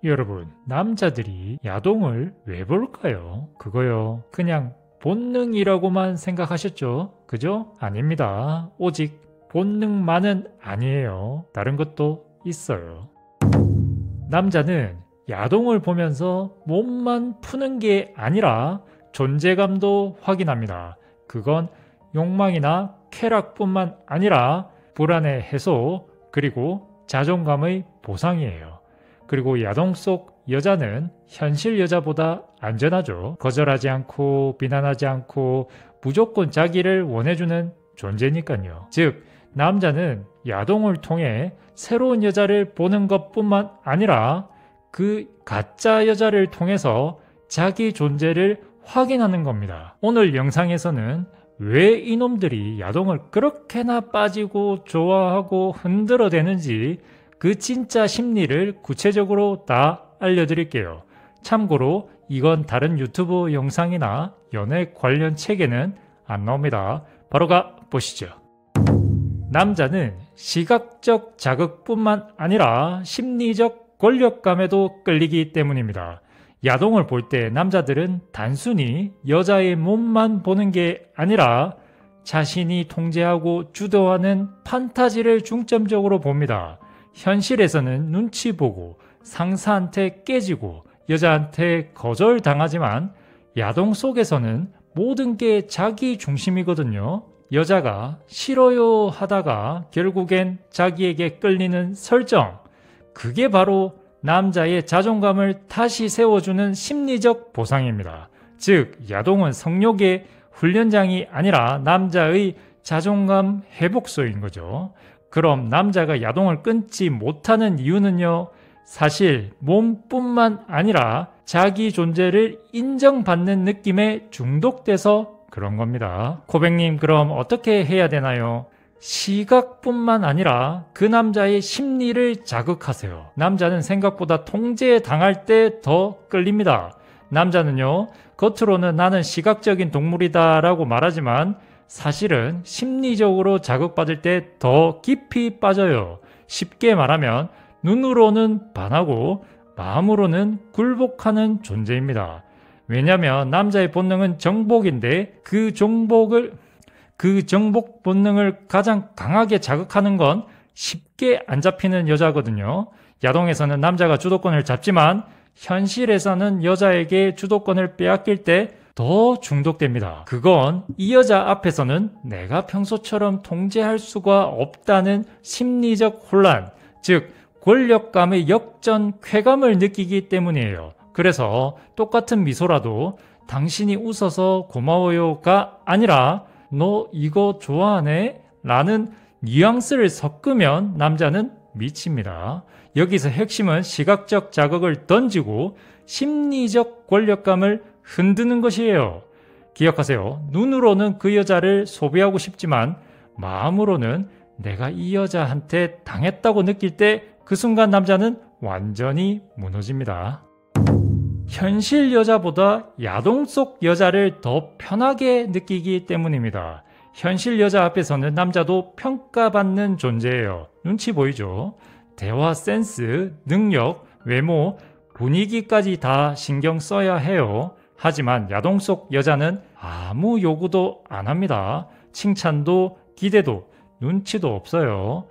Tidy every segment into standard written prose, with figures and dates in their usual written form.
여러분, 남자들이 야동을 왜 볼까요? 그거요, 그냥 본능이라고만 생각하셨죠? 그죠? 아닙니다. 오직 본능만은 아니에요. 다른 것도 있어요. 남자는 야동을 보면서 몸만 푸는 게 아니라 존재감도 확인합니다. 그건 욕망이나 쾌락뿐만 아니라 불안의 해소, 그리고 자존감의 보상이에요. 그리고 야동 속 여자는 현실 여자보다 안전하죠. 거절하지 않고 비난하지 않고 무조건 자기를 원해주는 존재니까요. 즉, 남자는 야동을 통해 새로운 여자를 보는 것뿐만 아니라 그 가짜 여자를 통해서 자기 존재를 확인하는 겁니다. 오늘 영상에서는 왜 이놈들이 야동을 그렇게나 빠지고 좋아하고 흔들어대는지 그 진짜 심리를 구체적으로 다 알려드릴게요. 참고로 이건 다른 유튜브 영상이나 연애 관련 책에는 안 나옵니다. 바로 가 보시죠. 남자는 시각적 자극뿐만 아니라 심리적 권력감에도 끌리기 때문입니다. 야동을 볼 때 남자들은 단순히 여자의 몸만 보는 게 아니라 자신이 통제하고 주도하는 판타지를 중점적으로 봅니다. 현실에서는 눈치 보고 상사한테 깨지고 여자한테 거절당하지만 야동 속에서는 모든 게 자기 중심이거든요. 여자가 싫어요 하다가 결국엔 자기에게 끌리는 설정, 그게 바로 남자의 자존감을 다시 세워주는 심리적 보상입니다. 즉, 야동은 성욕의 훈련장이 아니라 남자의 자존감 회복소인 거죠. 그럼 남자가 야동을 끊지 못하는 이유는요, 사실 몸뿐만 아니라 자기 존재를 인정받는 느낌에 중독돼서 그런 겁니다. 코백님, 그럼 어떻게 해야 되나요? 시각뿐만 아니라 그 남자의 심리를 자극하세요. 남자는 생각보다 통제당할 때 더 끌립니다. 남자는요, 겉으로는 나는 시각적인 동물이다 라고 말하지만 사실은 심리적으로 자극받을 때 더 깊이 빠져요. 쉽게 말하면 눈으로는 반하고 마음으로는 굴복하는 존재입니다. 왜냐하면 남자의 본능은 정복인데 그 정복 본능을 가장 강하게 자극하는 건 쉽게 안 잡히는 여자거든요. 야동에서는 남자가 주도권을 잡지만 현실에서는 여자에게 주도권을 빼앗길 때 더 중독됩니다. 그건 이 여자 앞에서는 내가 평소처럼 통제할 수가 없다는 심리적 혼란, 즉 권력감의 역전 쾌감을 느끼기 때문이에요. 그래서 똑같은 미소라도 당신이 웃어서 고마워요가 아니라 너 이거 좋아하네? 라는 뉘앙스를 섞으면 남자는 미칩니다. 여기서 핵심은 시각적 자극을 던지고 심리적 권력감을 흔드는 것이에요. 기억하세요. 눈으로는 그 여자를 소비하고 싶지만 마음으로는 내가 이 여자한테 당했다고 느낄 때 그 순간 남자는 완전히 무너집니다. 현실 여자보다 야동 속 여자를 더 편하게 느끼기 때문입니다. 현실 여자 앞에서는 남자도 평가받는 존재예요. 눈치 보이죠? 대화 센스, 능력, 외모, 분위기까지 다 신경 써야 해요. 하지만 야동 속 여자는 아무 요구도 안 합니다. 칭찬도 기대도 눈치도 없어요.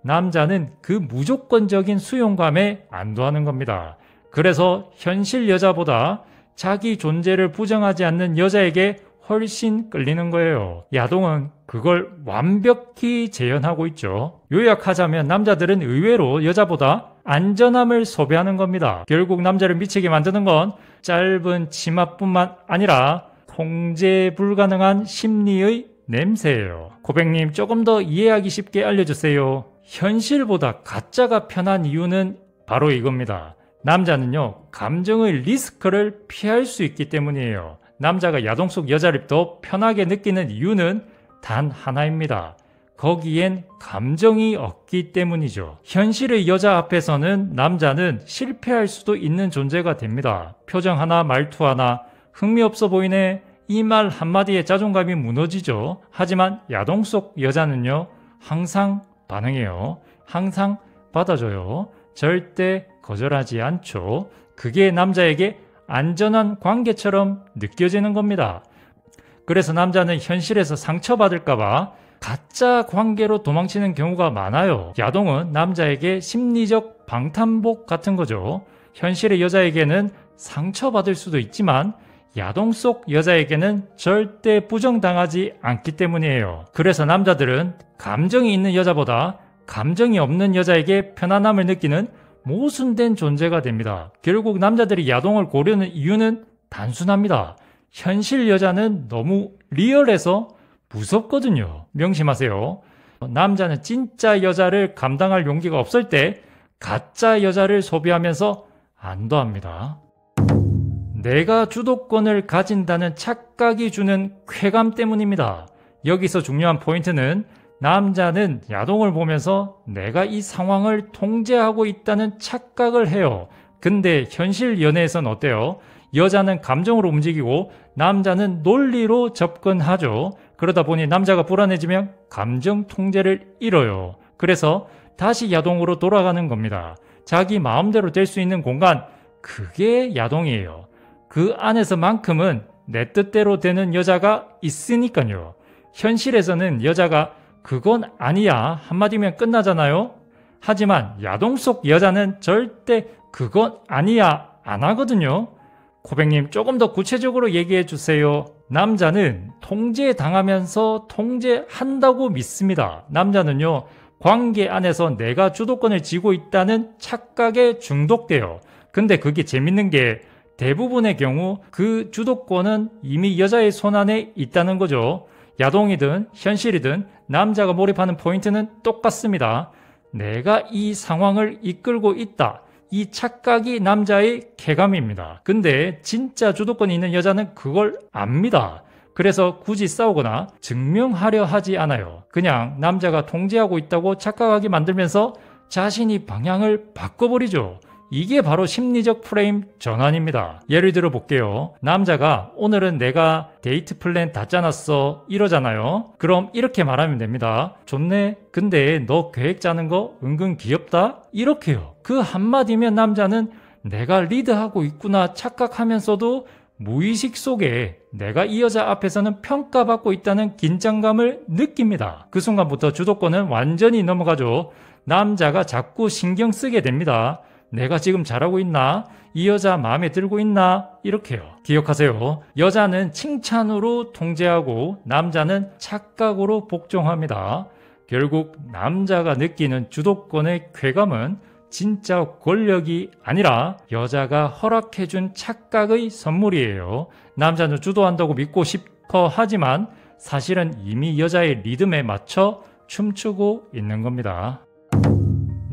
남자는 그 무조건적인 수용감에 안도하는 겁니다. 그래서 현실 여자보다 자기 존재를 부정하지 않는 여자에게 훨씬 끌리는 거예요. 야동은 그걸 완벽히 재현하고 있죠. 요약하자면 남자들은 의외로 여자보다 안전함을 소비하는 겁니다. 결국 남자를 미치게 만드는 건 짧은 치마뿐만 아니라 통제 불가능한 심리의 냄새예요. 고백님, 조금 더 이해하기 쉽게 알려주세요. 현실보다 가짜가 편한 이유는 바로 이겁니다. 남자는요, 감정의 리스크를 피할 수 있기 때문이에요. 남자가 야동 속 여자를 더 편하게 느끼는 이유는 단 하나입니다. 거기엔 감정이 없기 때문이죠. 현실의 여자 앞에서는 남자는 실패할 수도 있는 존재가 됩니다. 표정 하나, 말투 하나, 흥미없어 보이네, 이 말 한마디에 자존감이 무너지죠. 하지만 야동 속 여자는요, 항상 반응해요. 항상 받아줘요. 절대 거절하지 않죠. 그게 남자에게 안전한 관계처럼 느껴지는 겁니다. 그래서 남자는 현실에서 상처받을까봐 가짜 관계로 도망치는 경우가 많아요. 야동은 남자에게 심리적 방탄복 같은 거죠. 현실의 여자에게는 상처받을 수도 있지만 야동 속 여자에게는 절대 부정당하지 않기 때문이에요. 그래서 남자들은 감정이 있는 여자보다 감정이 없는 여자에게 편안함을 느끼는 모순된 존재가 됩니다. 결국 남자들이 야동을 고르는 이유는 단순합니다. 현실 여자는 너무 리얼해서 무섭거든요. 명심하세요. 남자는 진짜 여자를 감당할 용기가 없을 때 가짜 여자를 소비하면서 안도합니다. 내가 주도권을 가진다는 착각이 주는 쾌감 때문입니다. 여기서 중요한 포인트는 남자는 야동을 보면서 내가 이 상황을 통제하고 있다는 착각을 해요. 근데 현실 연애에선 어때요? 여자는 감정으로 움직이고 남자는 논리로 접근하죠. 그러다 보니 남자가 불안해지면 감정 통제를 잃어요. 그래서 다시 야동으로 돌아가는 겁니다. 자기 마음대로 될 수 있는 공간, 그게 야동이에요. 그 안에서만큼은 내 뜻대로 되는 여자가 있으니까요. 현실에서는 여자가 그건 아니야 한마디면 끝나잖아요. 하지만 야동 속 여자는 절대 그건 아니야 안 하거든요. 고백님 조금 더 구체적으로 얘기해 주세요. 남자는 통제당하면서 통제한다고 믿습니다. 남자는요, 관계 안에서 내가 주도권을 쥐고 있다는 착각에 중독돼요. 근데 그게 재밌는 게 대부분의 경우 그 주도권은 이미 여자의 손안에 있다는 거죠. 야동이든 현실이든 남자가 몰입하는 포인트는 똑같습니다. 내가 이 상황을 이끌고 있다. 이 착각이 남자의 쾌감입니다. 근데 진짜 주도권이 있는 여자는 그걸 압니다. 그래서 굳이 싸우거나 증명하려 하지 않아요. 그냥 남자가 통제하고 있다고 착각하게 만들면서 자신이 방향을 바꿔버리죠. 이게 바로 심리적 프레임 전환입니다. 예를 들어 볼게요. 남자가 오늘은 내가 데이트 플랜 다 짜놨어 이러잖아요. 그럼 이렇게 말하면 됩니다. 좋네. 근데 너 계획 짜는 거 은근 귀엽다? 이렇게요. 그 한마디면 남자는 내가 리드하고 있구나 착각하면서도 무의식 속에 내가 이 여자 앞에서는 평가받고 있다는 긴장감을 느낍니다. 그 순간부터 주도권은 완전히 넘어가죠. 남자가 자꾸 신경 쓰게 됩니다. 내가 지금 잘하고 있나? 이 여자 마음에 들고 있나? 이렇게요. 기억하세요. 여자는 칭찬으로 통제하고 남자는 착각으로 복종합니다. 결국 남자가 느끼는 주도권의 쾌감은 진짜 권력이 아니라 여자가 허락해준 착각의 선물이에요. 남자는 주도한다고 믿고 싶어 하지만 사실은 이미 여자의 리듬에 맞춰 춤추고 있는 겁니다.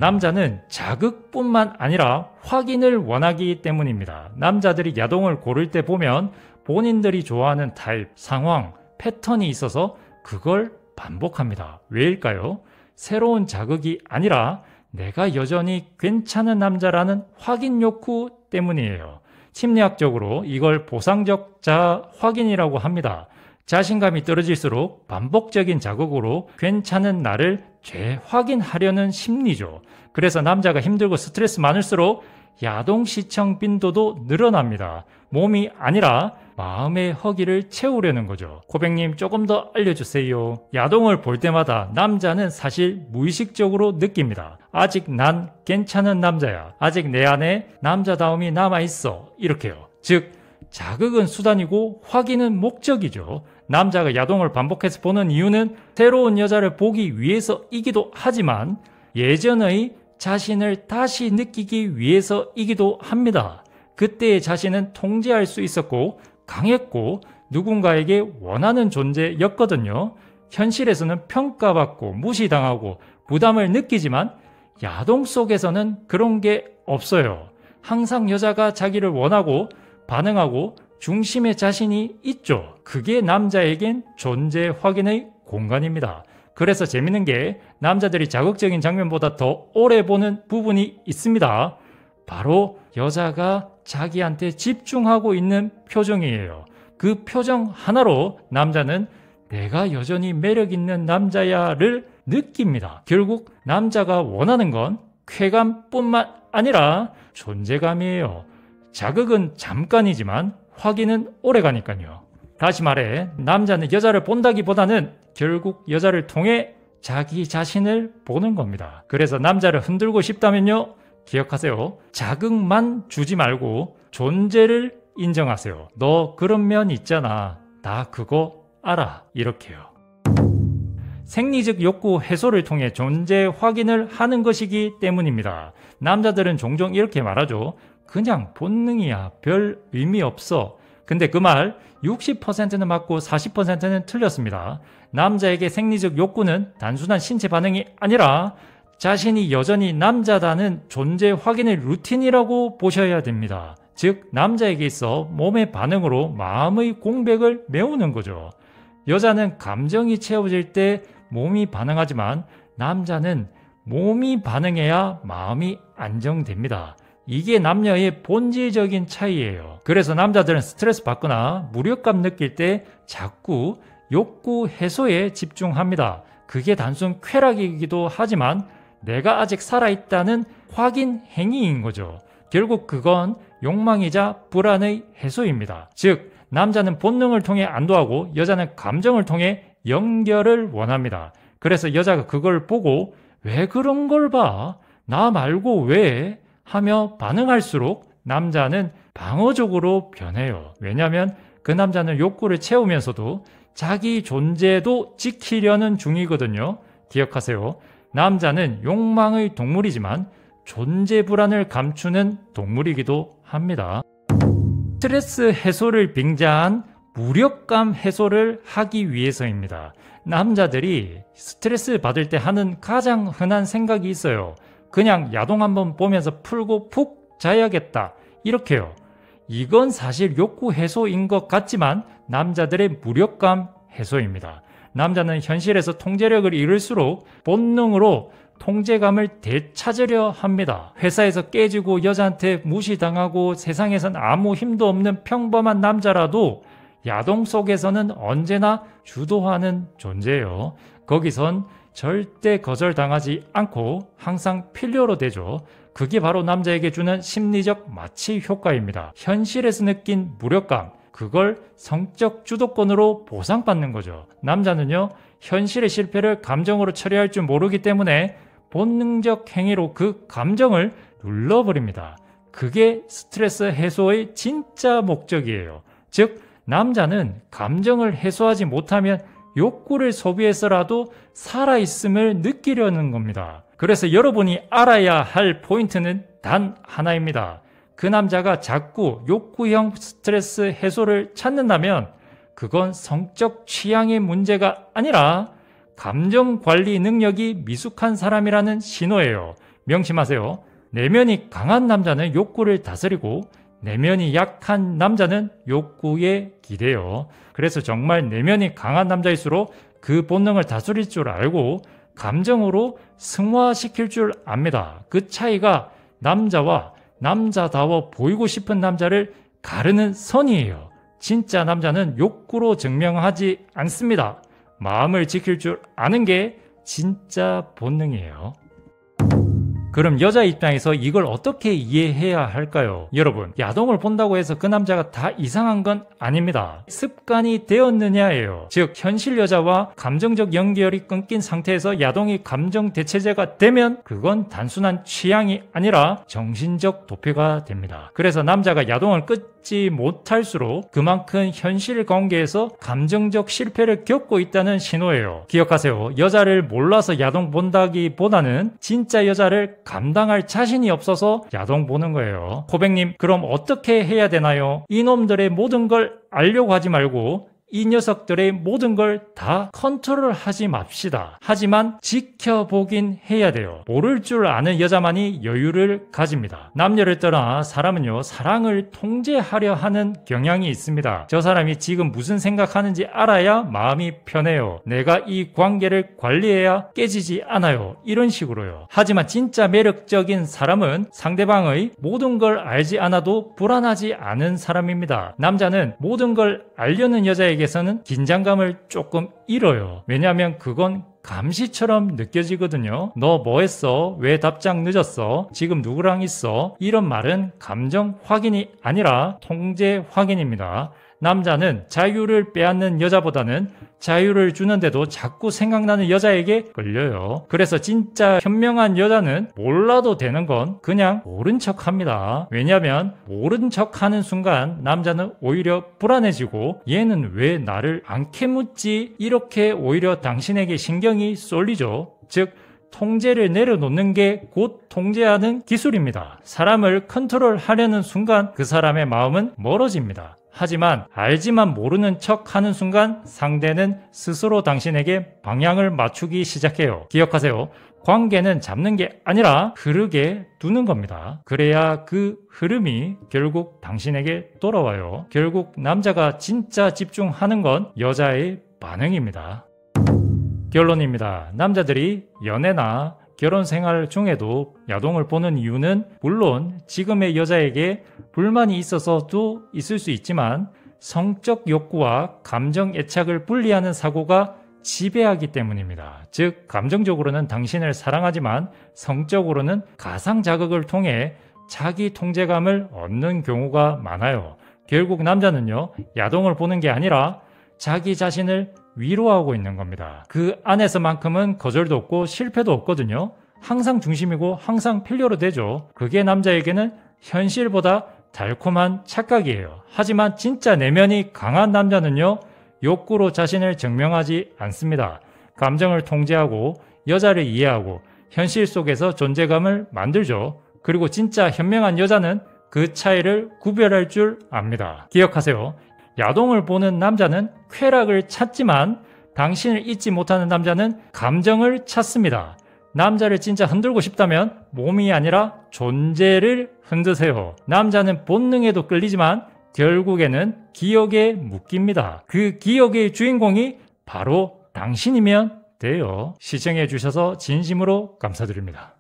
남자는 자극뿐만 아니라 확인을 원하기 때문입니다. 남자들이 야동을 고를 때 보면 본인들이 좋아하는 타입, 상황, 패턴이 있어서 그걸 반복합니다. 왜일까요? 새로운 자극이 아니라 내가 여전히 괜찮은 남자라는 확인 욕구 때문이에요. 심리학적으로 이걸 보상적 자아 확인이라고 합니다. 자신감이 떨어질수록 반복적인 자극으로 괜찮은 나를 재확인하려는 심리죠. 그래서 남자가 힘들고 스트레스 많을수록 야동 시청 빈도도 늘어납니다. 몸이 아니라 마음의 허기를 채우려는 거죠. 고백님 조금 더 알려주세요. 야동을 볼 때마다 남자는 사실 무의식적으로 느낍니다. 아직 난 괜찮은 남자야. 아직 내 안에 남자다움이 남아있어. 이렇게요. 즉 자극은 수단이고 확인은 목적이죠. 남자가 야동을 반복해서 보는 이유는 새로운 여자를 보기 위해서이기도 하지만 예전의 자신을 다시 느끼기 위해서이기도 합니다. 그때의 자신은 통제할 수 있었고 강했고 누군가에게 원하는 존재였거든요. 현실에서는 평가받고 무시당하고 부담을 느끼지만 야동 속에서는 그런 게 없어요. 항상 여자가 자기를 원하고 반응하고 중심의 자신이 있죠. 그게 남자에겐 존재 확인의 공간입니다. 그래서 재밌는 게 남자들이 자극적인 장면보다 더 오래 보는 부분이 있습니다. 바로 여자가 자기한테 집중하고 있는 표정이에요. 그 표정 하나로 남자는 내가 여전히 매력 있는 남자야를 느낍니다. 결국 남자가 원하는 건 쾌감뿐만 아니라 존재감이에요. 자극은 잠깐이지만 확인은 오래가니까요. 다시 말해 남자는 여자를 본다기보다는 결국 여자를 통해 자기 자신을 보는 겁니다. 그래서 남자를 흔들고 싶다면요, 기억하세요. 자극만 주지 말고 존재를 인정하세요. 너 그런 면 있잖아. 나 그거 알아. 이렇게요. 생리적 욕구 해소를 통해 존재 확인을 하는 것이기 때문입니다. 남자들은 종종 이렇게 말하죠. 그냥 본능이야. 별 의미 없어. 근데 그 말 60%는 맞고 40%는 틀렸습니다. 남자에게 생리적 욕구는 단순한 신체 반응이 아니라 자신이 여전히 남자다는 존재 확인의 루틴이라고 보셔야 됩니다. 즉 남자에게 있어 몸의 반응으로 마음의 공백을 메우는 거죠. 여자는 감정이 채워질 때 몸이 반응하지만 남자는 몸이 반응해야 마음이 안정됩니다. 이게 남녀의 본질적인 차이예요. 그래서 남자들은 스트레스 받거나 무력감 느낄 때 자꾸 욕구 해소에 집중합니다. 그게 단순 쾌락이기도 하지만 내가 아직 살아있다는 확인 행위인 거죠. 결국 그건 욕망이자 불안의 해소입니다. 즉 남자는 본능을 통해 안도하고 여자는 감정을 통해 연결을 원합니다. 그래서 여자가 그걸 보고 왜 그런 걸 봐? 나 말고 왜? 하며 반응할수록 남자는 방어적으로 변해요. 왜냐하면 그 남자는 욕구를 채우면서도 자기 존재도 지키려는 중이거든요. 기억하세요. 남자는 욕망의 동물이지만 존재 불안을 감추는 동물이기도 합니다. 스트레스 해소를 빙자한 무력감 해소를 하기 위해서입니다. 남자들이 스트레스 받을 때 하는 가장 흔한 생각이 있어요. 그냥 야동 한번 보면서 풀고 푹 자야겠다. 이렇게요. 이건 사실 욕구 해소인 것 같지만 남자들의 무력감 해소입니다. 남자는 현실에서 통제력을 잃을수록 본능으로 통제감을 되찾으려 합니다. 회사에서 깨지고 여자한테 무시당하고 세상에선 아무 힘도 없는 평범한 남자라도 야동 속에서는 언제나 주도하는 존재예요. 거기선 절대 거절당하지 않고 항상 필요로 되죠. 그게 바로 남자에게 주는 심리적 마취 효과입니다. 현실에서 느낀 무력감, 그걸 성적 주도권으로 보상받는 거죠. 남자는요, 현실의 실패를 감정으로 처리할 줄 모르기 때문에 본능적 행위로 그 감정을 눌러버립니다. 그게 스트레스 해소의 진짜 목적이에요. 즉, 남자는 감정을 해소하지 못하면 욕구를 소비해서라도 살아있음을 느끼려는 겁니다. 그래서 여러분이 알아야 할 포인트는 단 하나입니다. 그 남자가 자꾸 욕구형 스트레스 해소를 찾는다면 그건 성적 취향의 문제가 아니라 감정 관리 능력이 미숙한 사람이라는 신호예요. 명심하세요. 내면이 강한 남자는 욕구를 다스리고 내면이 약한 남자는 욕구에 기대요. 그래서 정말 내면이 강한 남자일수록 그 본능을 다스릴 줄 알고 감정으로 승화시킬 줄 압니다. 그 차이가 남자와 남자다워 보이고 싶은 남자를 가르는 선이에요. 진짜 남자는 욕구로 증명하지 않습니다. 마음을 지킬 줄 아는 게 진짜 본능이에요. 그럼 여자 입장에서 이걸 어떻게 이해해야 할까요? 여러분, 야동을 본다고 해서 그 남자가 다 이상한 건 아닙니다. 습관이 되었느냐예요. 즉, 현실 여자와 감정적 연결이 끊긴 상태에서 야동이 감정 대체제가 되면 그건 단순한 취향이 아니라 정신적 도피가 됩니다. 그래서 남자가 야동을 끊지 못할수록 그만큼 현실 관계에서 감정적 실패를 겪고 있다는 신호예요. 기억하세요. 여자를 몰라서 야동 본다기보다는 진짜 여자를 감당할 자신이 없어서 야동 보는 거예요. 코백님, 그럼 어떻게 해야 되나요? 이놈들의 모든 걸 알려고 하지 말고 이 녀석들의 모든 걸 다 컨트롤하지 맙시다. 하지만 지켜보긴 해야 돼요. 모를 줄 아는 여자만이 여유를 가집니다. 남녀를 떠나 사람은요, 사랑을 통제하려 하는 경향이 있습니다. 저 사람이 지금 무슨 생각하는지 알아야 마음이 편해요. 내가 이 관계를 관리해야 깨지지 않아요. 이런 식으로요. 하지만 진짜 매력적인 사람은 상대방의 모든 걸 알지 않아도 불안하지 않은 사람입니다. 남자는 모든 걸 알려는 여자에게서는 긴장감을 조금 잃어요. 왜냐하면 그건 감시처럼 느껴지거든요. 너 뭐 했어? 왜 답장 늦었어? 지금 누구랑 있어? 이런 말은 감정 확인이 아니라 통제 확인입니다. 남자는 자유를 빼앗는 여자보다는 자유를 주는데도 자꾸 생각나는 여자에게 끌려요. 그래서 진짜 현명한 여자는 몰라도 되는 건 그냥 모른 척 합니다. 왜냐면 모른 척 하는 순간 남자는 오히려 불안해지고 얘는 왜 나를 안 캐묻지? 이렇게 오히려 당신에게 신경이 쏠리죠. 즉 통제를 내려놓는 게 곧 통제하는 기술입니다. 사람을 컨트롤하려는 순간 그 사람의 마음은 멀어집니다. 하지만 알지만 모르는 척 하는 순간 상대는 스스로 당신에게 방향을 맞추기 시작해요. 기억하세요. 관계는 잡는 게 아니라 흐르게 두는 겁니다. 그래야 그 흐름이 결국 당신에게 돌아와요. 결국 남자가 진짜 집중하는 건 여자의 반응입니다. 결론입니다. 남자들이 연애나 결혼 생활 중에도 야동을 보는 이유는 물론 지금의 여자에게 불만이 있어서도 있을 수 있지만 성적 욕구와 감정 애착을 분리하는 사고가 지배하기 때문입니다. 즉 감정적으로는 당신을 사랑하지만 성적으로는 가상 자극을 통해 자기 통제감을 얻는 경우가 많아요. 결국 남자는요, 야동을 보는 게 아니라 자기 자신을 위로하고 있는 겁니다. 그 안에서만큼은 거절도 없고 실패도 없거든요. 항상 중심이고 항상 필요로 되죠. 그게 남자에게는 현실보다 달콤한 착각이에요. 하지만 진짜 내면이 강한 남자는요, 욕구로 자신을 증명하지 않습니다. 감정을 통제하고 여자를 이해하고 현실 속에서 존재감을 만들죠. 그리고 진짜 현명한 여자는 그 차이를 구별할 줄 압니다. 기억하세요. 야동을 보는 남자는 쾌락을 찾지만 당신을 잊지 못하는 남자는 감정을 찾습니다. 남자를 진짜 흔들고 싶다면 몸이 아니라 존재를 흔드세요. 남자는 본능에도 끌리지만 결국에는 기억에 묶입니다. 그 기억의 주인공이 바로 당신이면 돼요. 시청해 주셔서 진심으로 감사드립니다.